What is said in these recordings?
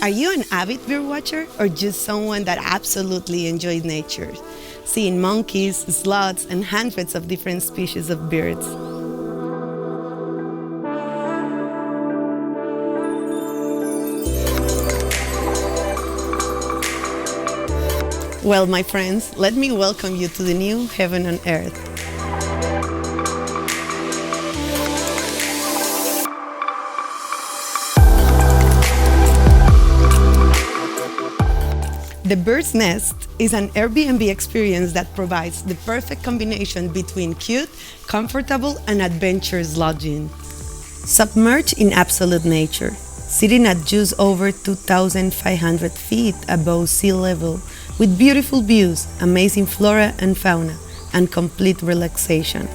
Are you an avid bird watcher or just someone that absolutely enjoys nature, seeing monkeys, sloths, and hundreds of different species of birds? Well, my friends, let me welcome you to the new heaven on earth. The Bird's Nest is an Airbnb experience that provides the perfect combination between cute, comfortable, and adventurous lodging. Submerged in absolute nature, sitting at just over 2,500 feet above sea level, with beautiful views, amazing flora and fauna, and complete relaxation.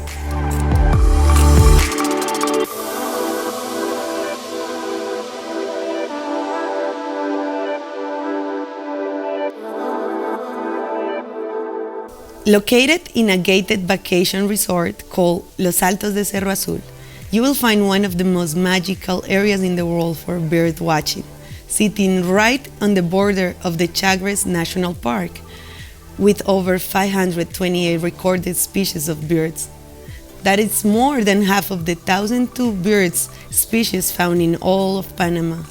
Located in a gated vacation resort called Los Altos de Cerro Azul, you will find one of the most magical areas in the world for bird watching, sitting right on the border of the Chagres National Park, with over 528 recorded species of birds. That is more than half of the 1,002 birds species found in all of Panama.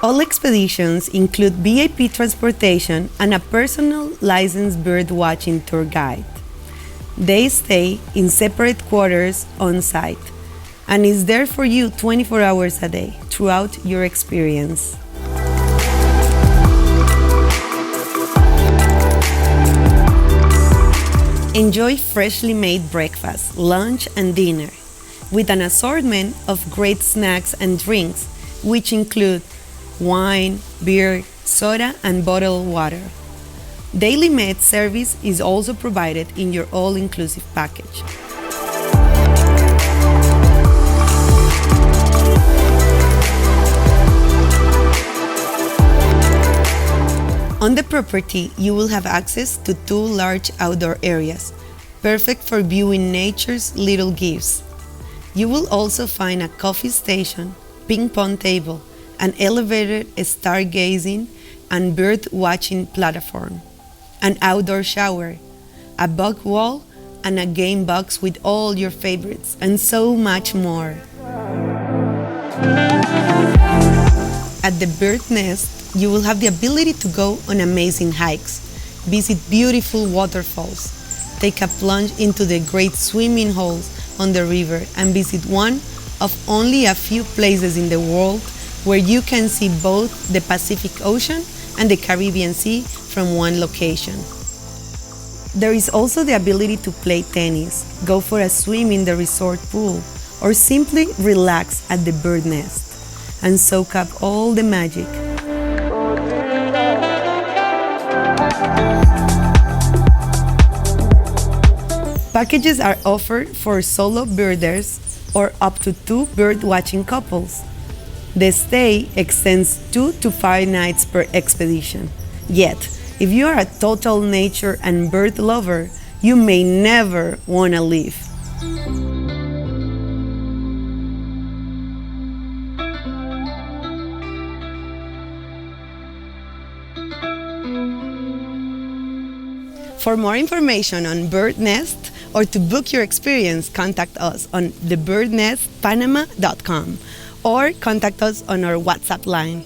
All expeditions include VIP transportation and a personal licensed bird watching tour guide. They stay in separate quarters on site and is there for you 24 hours a day throughout your experience. Enjoy freshly made breakfast, lunch, and dinner with an assortment of great snacks and drinks, which include wine, beer, soda, and bottled water. Daily med service is also provided in your all-inclusive package. On the property, you will have access to 2 large outdoor areas, perfect for viewing nature's little gifts. You will also find a coffee station, ping pong table, an elevated stargazing and bird watching platform, an outdoor shower, a bug wall, and a game box with all your favorites, and so much more. At the Bird Nest, you will have the ability to go on amazing hikes, visit beautiful waterfalls, take a plunge into the great swimming holes on the river, and visit one of only a few places in the world where you can see both the Pacific Ocean and the Caribbean Sea from one location. There is also the ability to play tennis, go for a swim in the resort pool, or simply relax at the Bird Nest and soak up all the magic. Packages are offered for solo birders or up to 2 bird watching couples. The stay extends 2 to 5 nights per expedition. Yet, if you are a total nature and bird lover, you may never want to leave. For more information on Bird Nest or to book your experience, contact us on thebirdnestpanama.com or contact us on our WhatsApp line.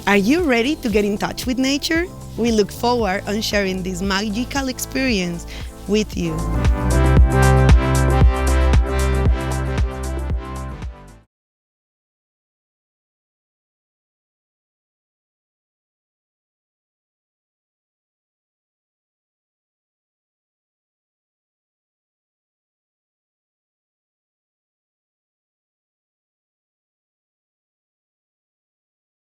Are you ready to get in touch with nature? We look forward on sharing this magical experience with you.